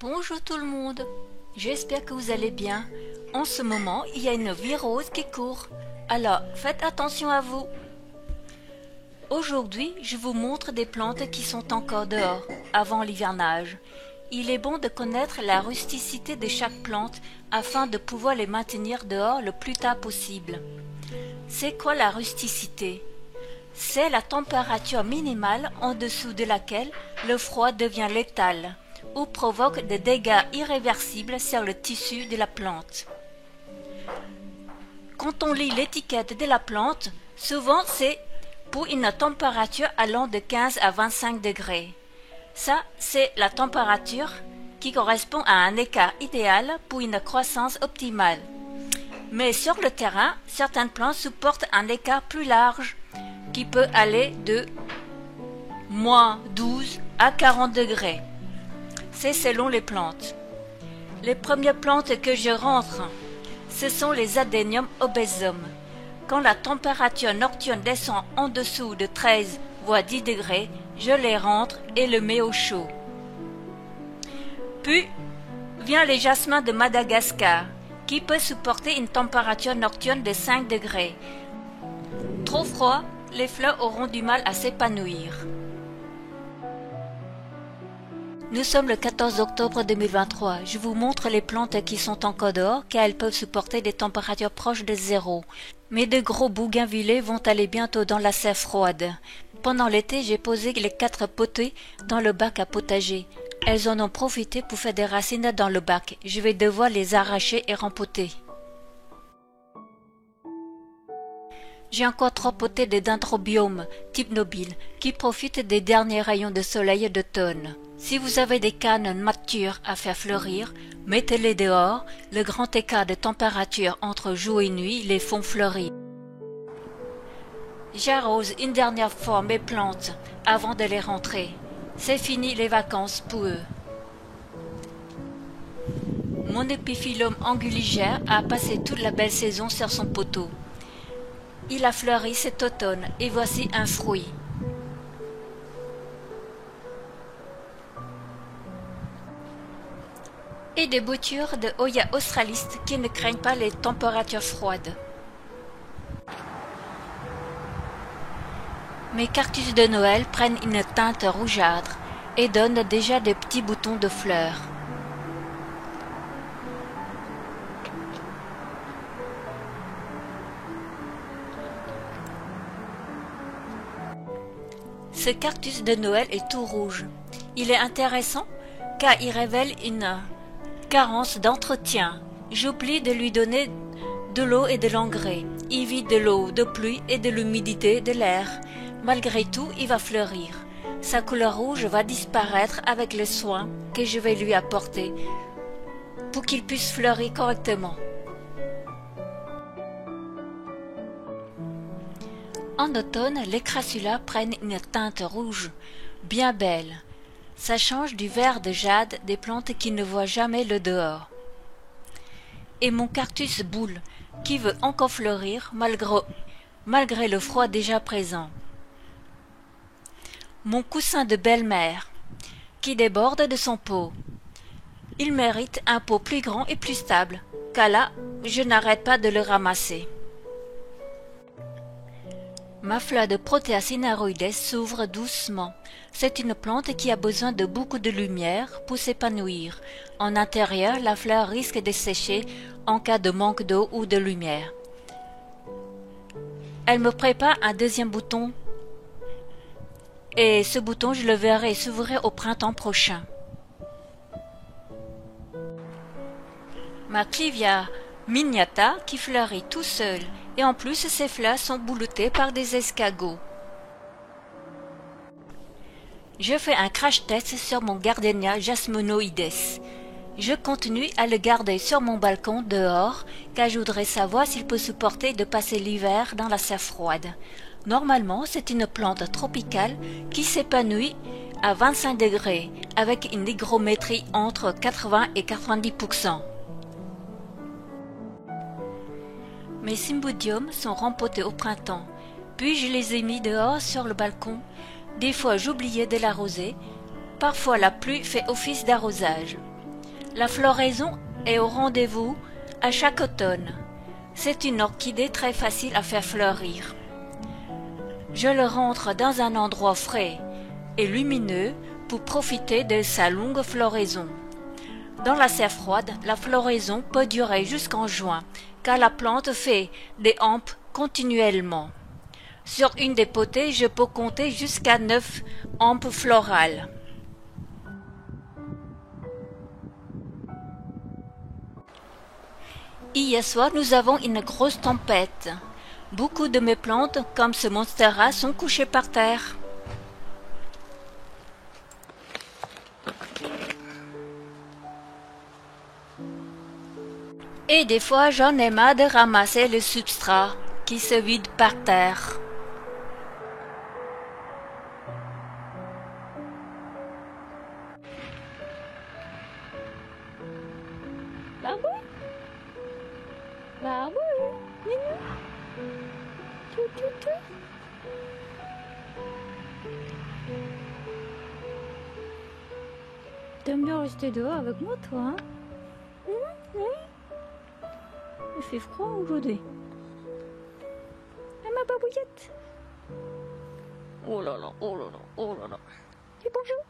Bonjour tout le monde, j'espère que vous allez bien. En ce moment, il y a une virose qui court, alors faites attention à vous. Aujourd'hui, je vous montre des plantes qui sont encore dehors, avant l'hivernage. Il est bon de connaître la rusticité de chaque plante afin de pouvoir les maintenir dehors le plus tard possible. C'est quoi la rusticité? C'est la température minimale en dessous de laquelle le froid devient létal ou provoque des dégâts irréversibles sur le tissu de la plante. Quand on lit l'étiquette de la plante, souvent c'est pour une température allant de 15 à 25 degrés. Ça, c'est la température qui correspond à un écart idéal pour une croissance optimale. Mais sur le terrain, certaines plantes supportent un écart plus large qui peut aller de moins 12 à 40 degrés. C'est selon les plantes. Les premières plantes que je rentre, ce sont les Adenium obesum. Quand la température nocturne descend en dessous de 13 voire 10 degrés, je les rentre et le mets au chaud. Puis vient les jasmins de Madagascar, qui peut supporter une température nocturne de 5 degrés. Trop froid, les fleurs auront du mal à s'épanouir. Nous sommes le 14 octobre 2023. Je vous montre les plantes qui sont encore dehors car elles peuvent supporter des températures proches de zéro. Mais de gros bougainvillées vont aller bientôt dans la serre froide. Pendant l'été, j'ai posé les 4 potées dans le bac à potager. Elles en ont profité pour faire des racines dans le bac. Je vais devoir les arracher et rempoter. J'ai encore 3 potées de dendrobium type nobile qui profitent des derniers rayons de soleil d'automne. Si vous avez des cannes matures à faire fleurir, mettez-les dehors. Le grand écart de température entre jour et nuit les font fleurir. J'arrose une dernière fois mes plantes avant de les rentrer. C'est fini les vacances pour eux. Mon épiphyllum anguligère a passé toute la belle saison sur son poteau. Il a fleuri cet automne et voici un fruit. Et des boutures de Hoya australis qui ne craignent pas les températures froides. Mes cactus de Noël prennent une teinte rougeâtre et donnent déjà des petits boutons de fleurs. Ce cactus de Noël est tout rouge. Il est intéressant car il révèle une carence d'entretien. J'oublie de lui donner de l'eau et de l'engrais. Il vit de l'eau, de pluie et de l'humidité de l'air. Malgré tout, il va fleurir. Sa couleur rouge va disparaître avec le soin que je vais lui apporter pour qu'il puisse fleurir correctement. En automne, les crassulas prennent une teinte rouge, bien belle. Ça change du vert de jade des plantes qui ne voient jamais le dehors. Et mon cactus boule, qui veut encore fleurir malgré le froid déjà présent. Mon coussin de belle-mère, qui déborde de son pot. Il mérite un pot plus grand et plus stable, car là, je n'arrête pas de le ramasser. Ma fleur de Protea cineroides s'ouvre doucement. C'est une plante qui a besoin de beaucoup de lumière pour s'épanouir. En intérieur, la fleur risque de sécher en cas de manque d'eau ou de lumière. Elle me prépare un deuxième bouton. Et ce bouton, je le verrai s'ouvrir au printemps prochain. Ma Clivia miniata qui fleurit tout seul. Et en plus, ses fleurs sont boulottées par des escargots. Je fais un crash test sur mon Gardenia jasminoides. Je continue à le garder sur mon balcon dehors, car je voudrais savoir s'il peut supporter de passer l'hiver dans la serre froide. Normalement, c'est une plante tropicale qui s'épanouit à 25 degrés, avec une hygrométrie entre 80 et 90%. Mes Cymboidium sont rempotés au printemps, puis je les ai mis dehors sur le balcon. Des fois j'oubliais de l'arroser, parfois la pluie fait office d'arrosage. La floraison est au rendez-vous à chaque automne. C'est une orchidée très facile à faire fleurir. Je le rentre dans un endroit frais et lumineux pour profiter de sa longue floraison. Dans la serre froide, la floraison peut durer jusqu'en juin, car la plante fait des hampes continuellement. Sur une des potées, je peux compter jusqu'à 9 hampes florales. Hier soir, nous avons une grosse tempête. Beaucoup de mes plantes, comme ce monstera, sont couchées par terre. Et des fois, j'en ai marre de ramasser le substrat qui se vide par terre. Barbouille, Barbouille, Minou, tout. T'aimes bien rester dehors avec moi, toi, hein? Oui. Il fait froid aujourd'hui. Ah, ma babouillette. Oh là là, oh là là, oh là là. Dis bonjour.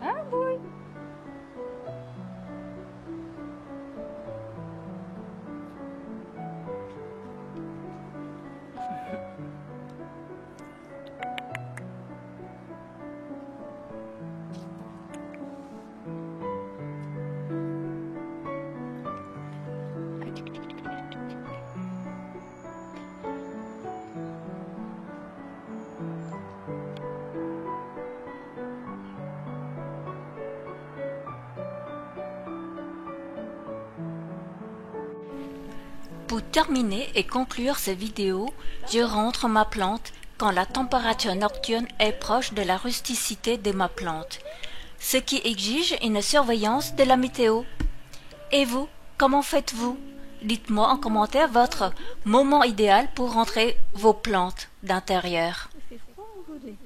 Ah, boy. Pour terminer et conclure cette vidéo, je rentre ma plante quand la température nocturne est proche de la rusticité de ma plante, ce qui exige une surveillance de la météo. Et vous, comment faites-vous? Dites-moi en commentaire votre moment idéal pour rentrer vos plantes d'intérieur. Il fait froid aujourd'hui.